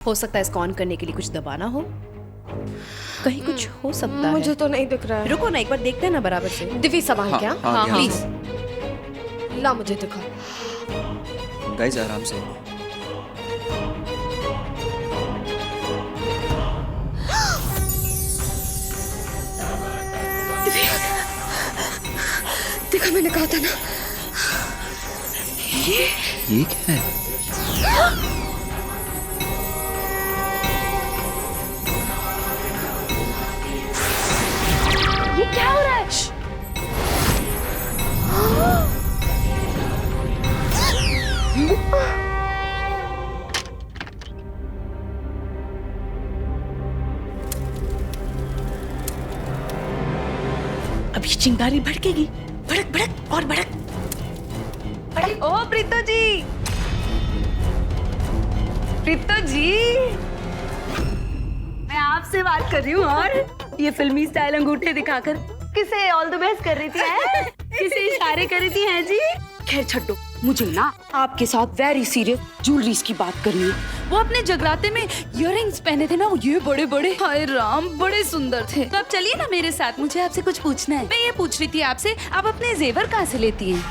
हो सकता है इसको ऑन करने के लिए कुछ दबाना हो, कहीं कुछ हो सकता है। मुझे तो नहीं दिख रहा है। रुको ना, एक बार देखते हैं ना बराबर से। दिव्य संभाल क्या? हाँ, प्लीज ला मुझे दिखा। गाइस आराम से। देखा, मैंने कहा था ना। ये क्या है? ये क्या हो रहा है? अभी चिंगारी भड़केगी, भड़क भड़क और भड़क। ओ प्रीतो जी, प्रीतो जी, मैं आपसे बात कर रही हूँ। और ये फिल्मी स्टाइल अंगूठे दिखाकर किसे ऑल द बेस्ट कर रही थी है? किसे इशारे कर रही थी है जी? खैर छड्डो, मुझे ना आपके साथ वेरी सीरियस ज्वेलरीज की बात करनी है। वो अपने जगराते में इयररिंग्स पहने थे ना, वो ये बड़े बड़े, हाय राम, बड़े सुंदर थे। तो आप चलिए ना मेरे साथ, मुझे आपसे कुछ पूछना है। मैं ये पूछ रही थी आपसे, आप अपने जेवर कहाँ से लेती हैं?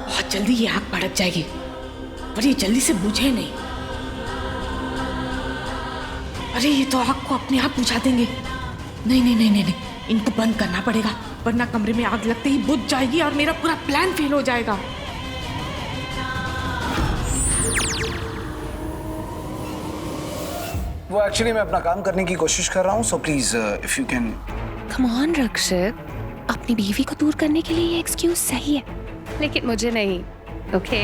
बहुत जल्दी ये आग भड़क जाएगी, पर ये जल्दी से बुझे नहीं। अरे ये तो आग को अपने आप बुझा देंगे। नहीं नहीं नहीं नहीं नहीं, इनको बंद करना पड़ेगा, वरना कमरे में आग लगते ही बुझ जाएगी और मेरा पूरा प्लान फेल हो जाएगा। वो एक्चुअली मैं अपना काम करने की कोशिश कर रहा हूँ, so please if you can. Come on Rakshit, अपनी बीवी को दूर करने के लिए ये एक्सक्यूज सही है, लेकिन मुझे नहीं। ओके?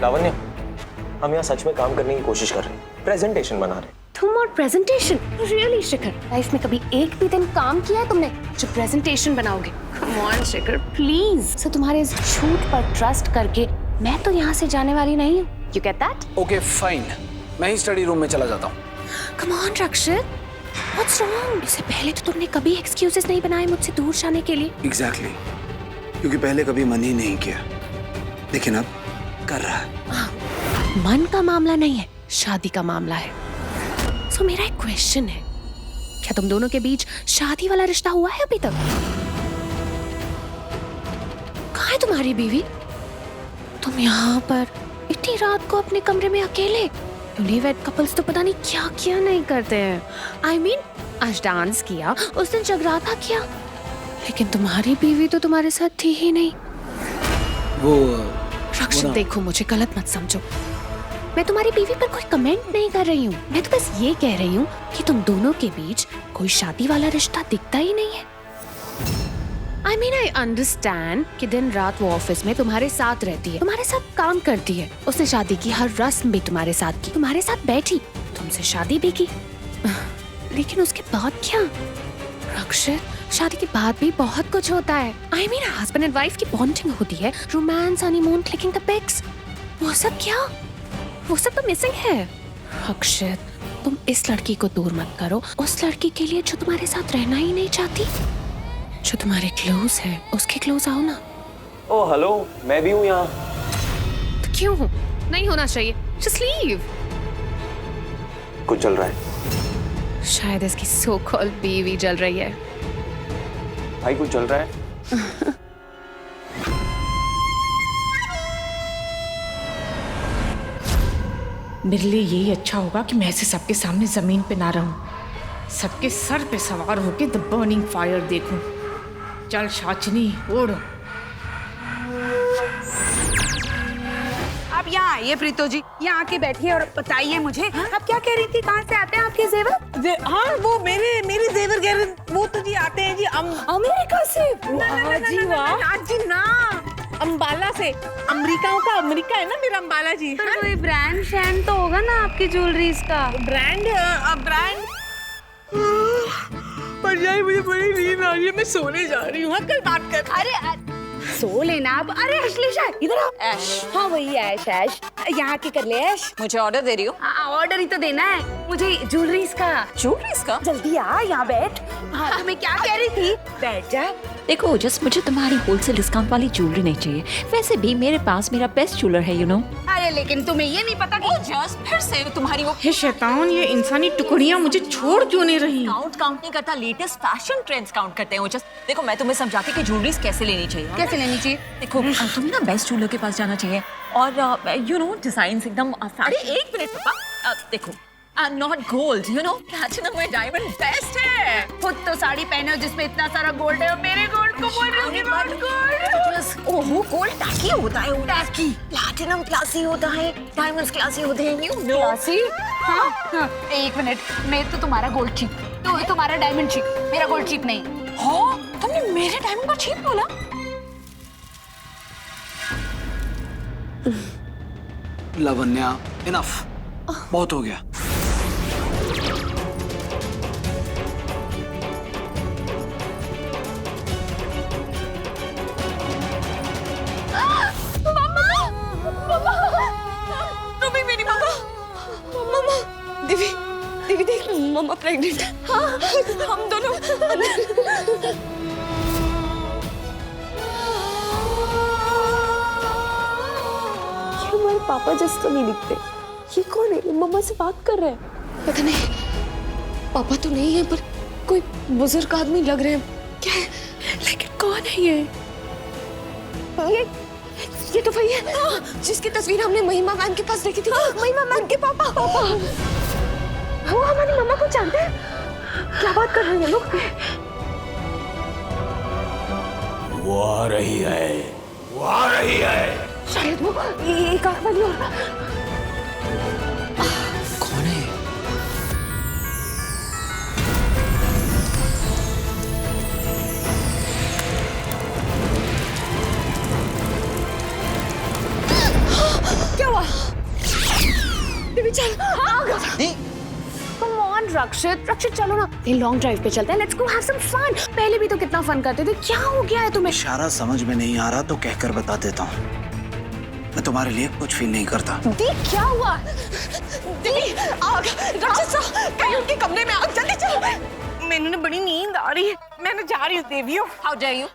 लावण्य, हम यहाँ सच में काम करने की कोशिश कर रहे हैं, प्रेजेंटेशन बना रहे हैं। तुम और प्रेजेंटेशन? रियली शिखर, लाइफ में कभी एक भी दिन काम किया है तुमने जो प्रेजेंटेशन बनाओगे? Come on Shikhar please. सो तुम्हारे इस झूठ पर ट्रस्ट करके मैं तो यहाँ से जाने वाली नहीं हूँ। You get that? Okay fine, मैं ही स्टडी रूम में चला जाता हूँ। कम ऑन रक्षित, व्हाट्स रॉन्ग? इससे पहले तो तुमने कभी एक्सक्यूजेस नहीं बनाए मुझसे दूर जाने के लिए। एग्जैक्टली, क्योंकि पहले कभी मन ही नहीं किया, लेकिन अब कर रहा है। मन का मामला नहीं है, शादी का मामला है। सो मेरा एक क्वेश्चन है, क्या तुम दोनों के बीच शादी वाला रिश्ता हुआ है अभी तक? कहाँ है तुम्हारी बीवी? तुम यहाँ पर इतनी रात को अपने कमरे में अकेले? न्यूलीवैड कपल्स तो पता नहीं क्या क्या नहीं करते हैं। I mean, आज डांस किया, उस दिन जगराता किया, लेकिन तुम्हारी बीवी तो तुम्हारे साथ थी ही नहीं। वो रक्षित देखो, मुझे गलत मत समझो, मैं तुम्हारी बीवी पर कोई कमेंट नहीं कर रही हूँ। मैं तो बस ये कह रही हूँ कि तुम दोनों के बीच कोई शादी वाला रिश्ता दिखता ही नहीं है। I mean, I understand कि दिन रात वो ऑफिस में तुम्हारे साथ रहती है, तुम्हारे साथ काम करती है, उसने शादी की हर रस्म भी तुम्हारे साथ की, तुम्हारे साथ बैठी, तुमसे शादी भी की, लेकिन उसके बाद क्या? रक्षित, शादी के बाद भी बहुत कुछ होता है। I mean, husband and wife की बॉन्डिंग होती है, romance, honeymoon, clicking the pics, वो सब क्या? वो सब तो मिसिंग है। रक्षित, तुम इस लड़की को दूर मत करो उस लड़की के लिए जो तुम्हारे साथ रहना ही नहीं चाहती, जो तुम्हारे क्लोज है, उसके क्लोज आओ ना। ओह हेलो, मैं भी हूँ यहाँ। तो क्यों नहीं होना चाहिए? Just leave. कुछ चल रहा है? शायद इसकी सो कॉल्ड बीवी जल रही है। भाई कुछ चल रहा है? मेरे लिए यही अच्छा होगा कि मैं ऐसे सबके सामने जमीन पे ना रहूं, सबके सर पे सवार होके द बर्निंग फायर देखूं। चल शाचनी उड़। आप यहाँ आइए प्रीतो जी, यहाँ आके बैठिए और बताइए मुझे, आप क्या कह रही थी? कहाँ से आते हैं आपके जेवर? हाँ, वो मेरे जेवर कह रहे, वो तो जी आते हैं जी अमेरिका से। वाह जी वाह जी ना, अम्बाला से। अमेरिकाओं का अमेरिका है ना मेरा अम्बाला जी। पर कोई ब्रांड शैन तो होगा ना आपकी ज्वेलरीज का? ब्रांड पर यार मुझे बड़ी नींद आ रही है, मैं सोने जा रही हूँ। कल बात कर। अरे सो लेना आप। अरे अश्लेषा इधर आओ। ऐश, हाँ वही ऐश। ऐश यहाँ के कर ले ऐश। मुझे ऑर्डर दे रही हो? ऑर्डर ही तो देना है मुझे, ज्वेलरीज का। ज्वेलरीज का? जल्दी आ, यहाँ बैठ। हाँ तो मैं क्या कह रही थी? बैठ जा। देखो जस्ट मुझे तुम्हारी होलसेल डिस्काउंट वाली ज्वेलरी नहीं चाहिए। वैसे भी मेरे पास मेरा बेस्ट ज्वेलर है, यू नो। अरे लेकिन तुम्हें ये नहीं पता कि जस्ट फिर से तुम्हारी वो हे शैतान, ये इंसानी टुकड़ियां मुझे छोड़ क्यों नहीं रही? काउंट नहीं करता, लेटेस्ट फैशन ट्रेंड्स काउंट करते हैं वो। जस्ट देखो, मैं तुम्हें समझाती कि ज्वेलरीज कैसे लेनी चाहिए। कैसे लेनी चाहिए? देखो तुम्हें ना बेस्ट ज्वेलर के पास जाना चाहिए और यू नो डिजाइन एकदम। अरे एक मिनट पापा, देखो not gold, you know platinum में डायमंड बेस्ट है। खुद तो साड़ी पहने हो जिसमें इतना सारा गोल्ड है और मेरे गोल्ड को बोल रही हो गोल्ड। ओहो, गोल्ड टैकी होता है, टैकी। प्लैटिनम क्लासी होता है, डायमंड्स क्लासी होते हैं, यू नो। क्लासी? हाँ हाँ, एक मिनट, मैं तो तुम्हारा गोल्ड चीप, तो तुम्हारा डायमंड चीप, मेरा गोल्ड चीप नहीं। हाँ, तुमने मेरे डायमंड को चीप बोला? लावण्या, इनफ, बहुत हो गया। दिव्य, दिव्य देख, मम्मा प्रेग्नेंट है। हाँ, हम दोनों ये हमारे पापा जैसे तो नहीं दिखते। ये कौन है? मम्मा से बात कर रहे हैं। पता नहीं, पापा तो नहीं है पर कोई बुजुर्ग आदमी लग रहे हैं। क्या है? लेकिन कौन है ये तो वही है जिसकी तस्वीर हमने महिमा मैम के पास देखी थी। महिमा मैम के पापा। वो हमारी मम्मा को जानते हैं। क्या बात कर रहे हैं लोग? वो आ रही है, वो आ रही है। शायद वो एक आंख वाली और कौन है? क्या हुआ? चल, Come on, रक्षित चलो ना, लॉन्ग ड्राइव पे चलते हैं। Let's go have some fun। पहले भी तो कितना फन करते थे। क्या हो गया है तुम्हें? इशारा समझ में नहीं आ रहा तो कहकर बता देता हूँ, मैं तुम्हारे लिए कुछ फील नहीं करता। दी, क्या हुआ? दी, आग! रक्षित कहीं उनके कमरे में आग, जल्दी चलो। मैंने ना बड़ी नींद आ रही है, मैं जा रही हूँ। देवी, हाउ डेयर यू?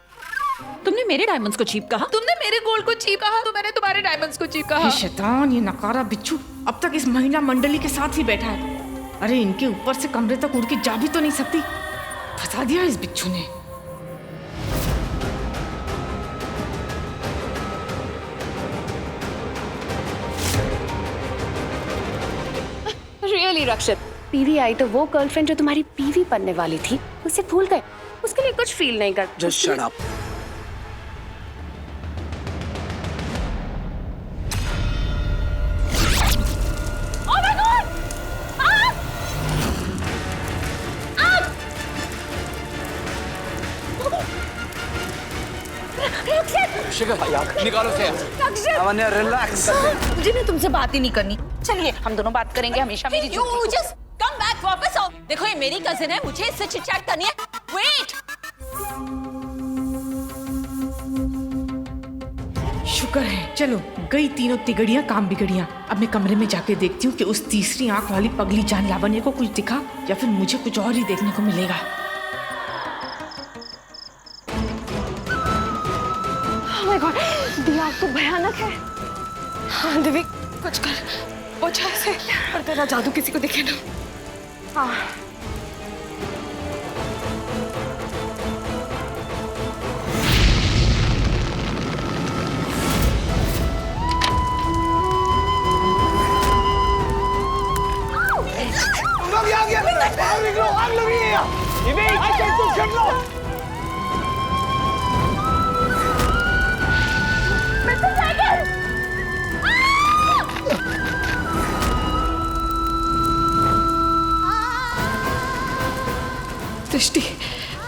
तुमने मेरे डायमंड्स को चीप कहा। तुमने मेरे गोल्ड को चीप कहा, तो मैंने तुम्हारे डायमंड्स को चीप कहा। हे शैतान, ये नकारा बिच्छू अब तक इस महिला मंडली के साथ ही बैठा है। अरे इनके ऊपर से कमरे तक उड़ के जा भी तो नहीं सकती। फंसा दिया इस बिच्छू ने। रियली रक्षित, पीवी आई तो वो गर्लफ्रेंड जो तुम्हारी पीवी बनने वाली थी, उसे भूल गए। उसके लिए कुछ फील नहीं करते। Just shut up. निकालो से। लावण्या, रिलैक्स। मुझे ना तुमसे बात ही नहीं करनी। चलिए हम दोनों बात करेंगे हमेशा। मेरी You just come back, वापस आओ। देखो ये मेरी कजिन है, मुझे इससे चिट चैट करनी है। Wait! शुक्र है, चलो गई तीनों तिगड़ियां काम बिगड़ियां। अब मैं कमरे में जाके देखती हूँ कि उस तीसरी आंख वाली पगली जान लावण्य को कुछ दिखा या फिर मुझे कुछ और ही देखने को मिलेगा। Oh my God, दी, आग तो भयानक है। हाँ दिव्य, कुछ कर, बचा इसे, और तेरा जादू किसी को दिखे ना। हाँ। बाहर निकलो, आग लगी है यहाँ। तुम छट लो। दृष्टि,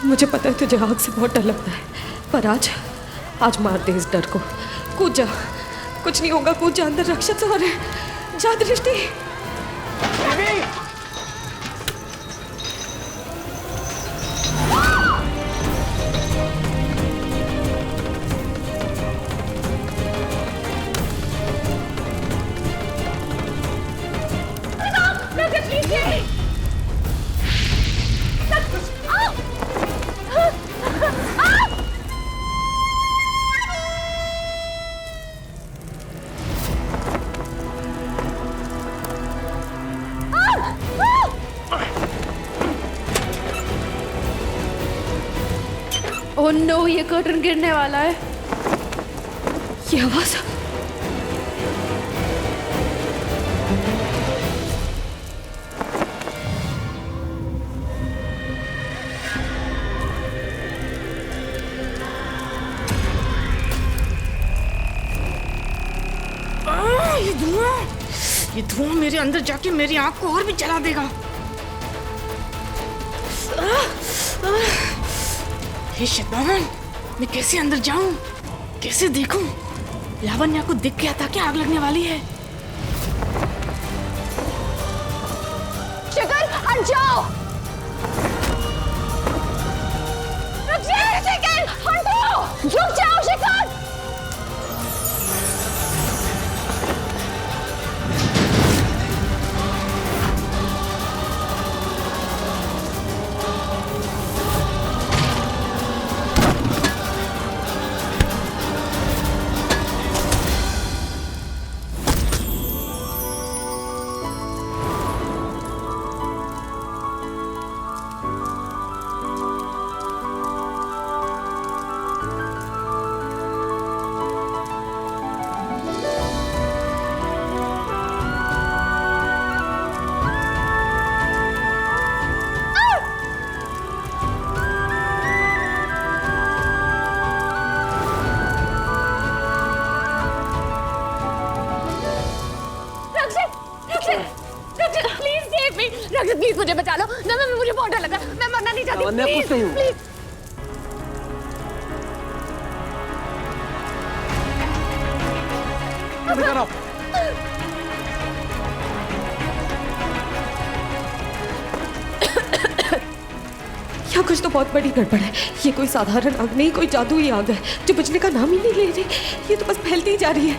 मुझे पता है तुझे आग से बहुत डर लगता है, पर आज मार दे इस डर को। कूद जा, कुछ नहीं होगा। कूद जा, अंदर रक्षित और है। जा दृष्टि। नो, ये कर्टन गिरने वाला है। ये आवाज ये धुआं मेरे अंदर जाके मेरी आंख को और भी जला देगा। हे शैतान, मैं कैसे अंदर जाऊं, कैसे देखूं? लावण्या को दिख गया था कि आग लगने वाली है। शिखर, हट जाओ। शिखर, हटो, रुक जाओ शिखर। प्लीज मुझे बचा लो ना, मुझे बहुत डर लग रहा है, मैं मरना नहीं चाहती। Please please. यहाँ कुछ तो बहुत बड़ी गड़बड़ है। ये कोई साधारण आग नहीं, कोई जादुई आग है जो बुझने का नाम ही नहीं ले रही। ये तो बस फैलती ही जा रही है।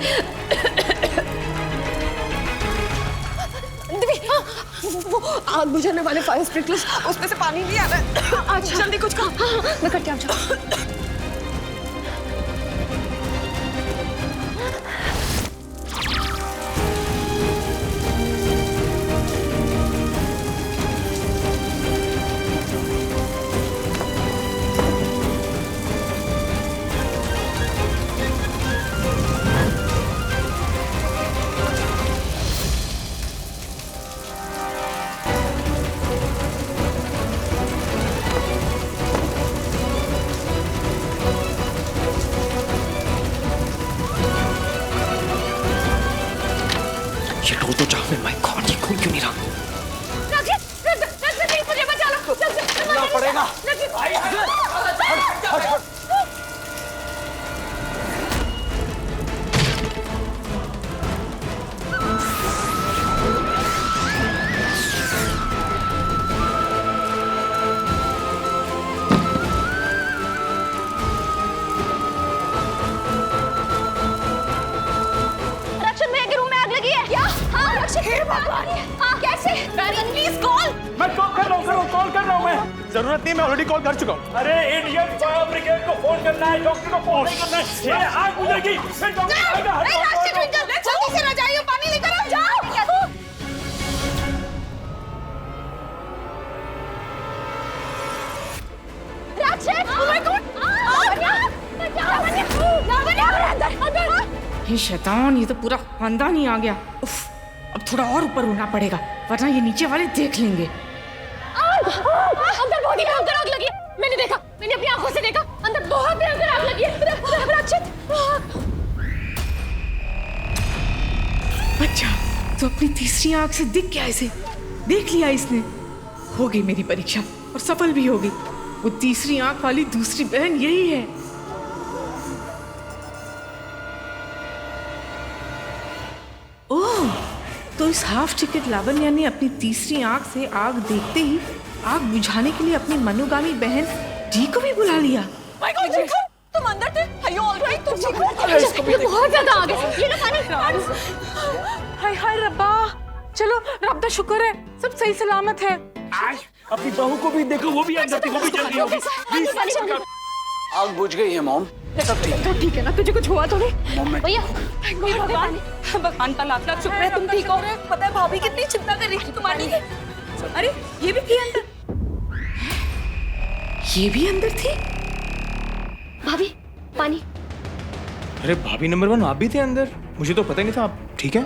वो आग बुझाने वाले फायर स्प्रिंकलर्स, उसमें से पानी नहीं आ रहा है। अच्छा जल्दी कुछ करो। मैं करती हूँ। तो चाह मैं, माय गॉड, ये खून क्यों नहीं रहा? मुझे बचा लो। पड़ेगा। जरूरत नहीं, मैं ऑलरेडी कॉल कर चुका हूँ। अरे इंडियन फायर ब्रिगेड को फोन करना है, डॉक्टर को फोन नहीं करना है। आग बुझेगी, फिर डॉक्टर आएगा। जल्दी से रजाइयों पानी लेकर आओ, जाओ। हे शैतान, ये तो पूरा खानदान ही आ गया। उफ, अब थोड़ा और ऊपर उड़ना पड़ेगा, वरना ये नीचे वाले देख लेंगे। अंदर बहुत ही भयंकर आग लगी है। मैंने देखा, मैंने अपनी आंखों से देखा, अंदर बहुत भयंकर आग लगी है। अच्छा, तो अपनी तीसरी आंख से दिख गया इसे, देख लिया इसने। हो गई मेरी परीक्षा और सफल भी हो गई। वो तीसरी आंख वाली दूसरी बहन यही है। ओह, तो इस हाफ टिकट लावण्या ने अपनी तीसरी आंख से आग देखते ही आग बुझाने के लिए अपनी मनोगामी बहन डी को भी बुला लिया। तुम अंदर थे? Are you all right? तुम ठीक हो? ये बहुत ज्यादा आग है। ये ना पानी। हाय हाय रब्बा, चलो रब का शुक्र है सब सही सलामत है। अपनी बहू को भी देखो, वो भी अंदर थी, वो भी जल रही होगी। आग बुझ गई है मॉम, सब ठीक है। तो ठीक है ना, तुझे कुछ हुआ तो नहीं? मॉम, मैं भैया भगवान का लाख लाख शुक्र है तुम ठीक हो। पता है भाभी कितनी चिंता कर रही थी तुम्हारी। अरे ये भी थी अंदर। ये भी अंदर थी? भाभी पानी। अरे भाभी नंबर 1 आप भी थे अंदर, मुझे तो पता ही नहीं था। आप ठीक है?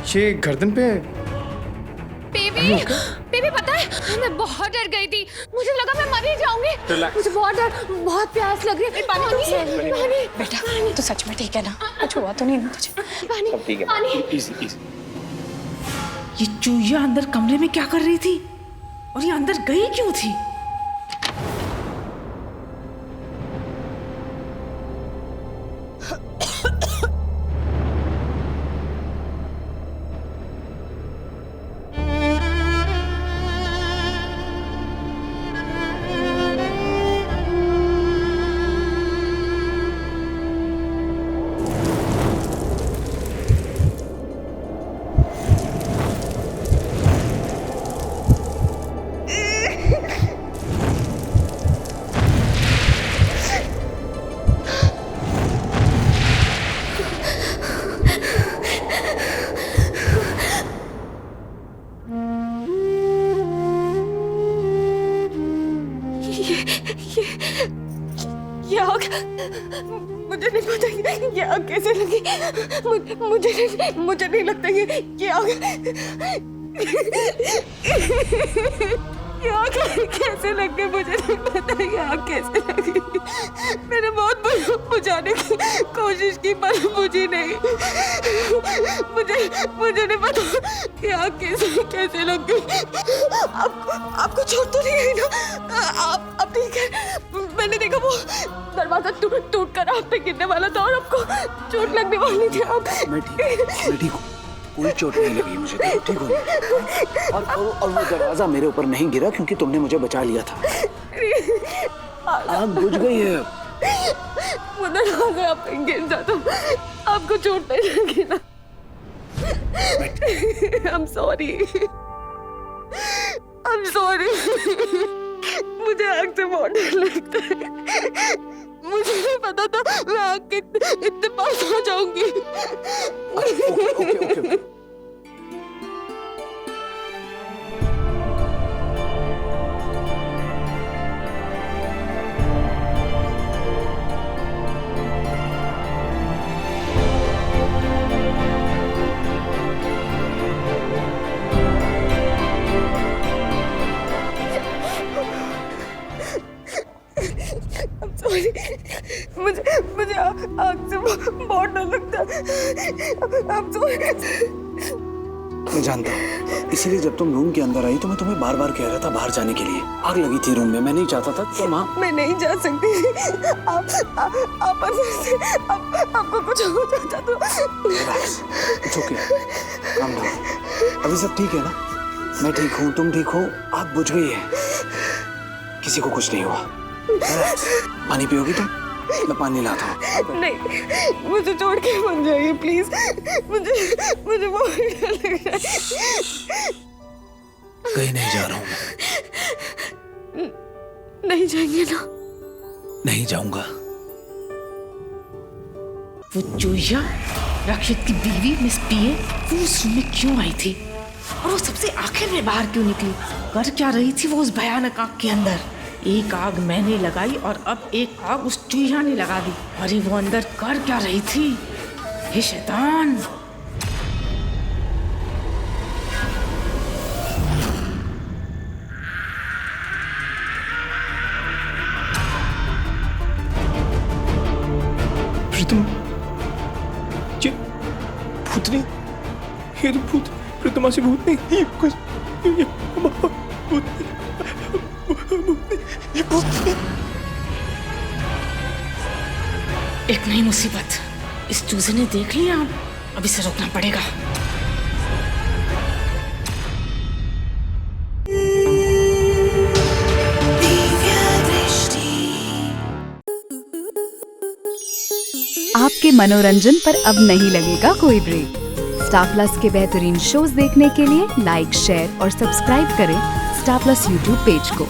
ये गर्दन पे बेबी पता है मैं बहुत डर गई थी, मुझे लगा मैं मर ही जाऊंगी। Relax. मुझे बहुत प्यास लग रही है। पानी बेटा तो सच में ठीक है ना? कुछ हुआ तो नहीं ना तुझे? पानी सब ठीक है। पानी। Easy easy. ये चूहिया अंदर कमरे में क्या कर रही थी और ये अंदर गई क्यों थी? ये आग मुझे नहीं पता ये आग कैसे लगी। मुझे नहीं लगता ये आग कैसे लग गई। मुझे नहीं पता ये आग कैसे लगी। मैंने बहुत बुझाने की कोशिश की पर बुझी नहीं। मुझे नहीं पता ये आग कैसे लग गई। आपको चोट तो नहीं आई ना? आप ठीक है? मैंने देखा वो दरवाजा टूट कर आप पे गिरने वाला था और आपको चोट लगने वाली थी। मैं ठीक हूँ, कोई चोट नहीं लगी मुझे, तो ठीक हूँ। और वो दरवाजा मेरे ऊपर नहीं गिरा क्योंकि तुमने मुझे बचा लिया था। आग बुझ गई है। वो दरवाजा आप पे गिर जाता आपको चोट नहीं लगी ना? I'm sorry। मुझे आग से बहुत डर लगता है। मुझे नहीं पता था मैं आग के इतने पास आ जाऊंगी। ओके। मुझे आग से बहुत डर लगता है। मैं जानता हूँ, इसीलिए जब तुम रूम के अंदर आई तो मैं तुम्हें बार बार कह रहा था बाहर जाने के लिए। आग लगी थी रूम में, मैं नहीं चाहता था तुम मैं नहीं जा सकती। आप अंदर से आपको कुछ हो जाता तो। It's okay, calm down। अभी सब ठीक है ना? मैं ठीक हूँ, तुम ठीक हो, आग बुझ गई है, किसी को कुछ नहीं हुआ। पानी पियोगी तुम? मैं पानी लाता हूँ। नहीं, मुझे छोड़ के मत जाइए प्लीज। मुझे बहुत डर लग रहा है। कहीं नहीं जा रहा हूँ मैं। नहीं जाएंगे ना? नहीं जाऊंगा। वो चूहिया रक्षित की बीवी मिस पीए वो उस रूम में क्यों आई थी और वो सबसे आखिर में बाहर क्यों निकली? कर क्या रही थी वो उस भयानक आग के अंदर? एक आग मैंने लगाई और अब एक आग उस चूहिया ने लगा दी। अरे वो अंदर कर क्या रही थी? हे शैतान! प्रीतम, ये भूत नहीं, ये तो भूत, प्रीतमा से भूत नहीं, ये कुछ ये भूत ये भूत। एक नई मुसीबत इस चूजे ने देख लिया। अब इसे रोकना पड़ेगा। आपके मनोरंजन पर अब नहीं लगेगा कोई ब्रेक। स्टार प्लस के बेहतरीन शोज देखने के लिए लाइक, शेयर और सब्सक्राइब करें स्टार प्लस यूट्यूब पेज को।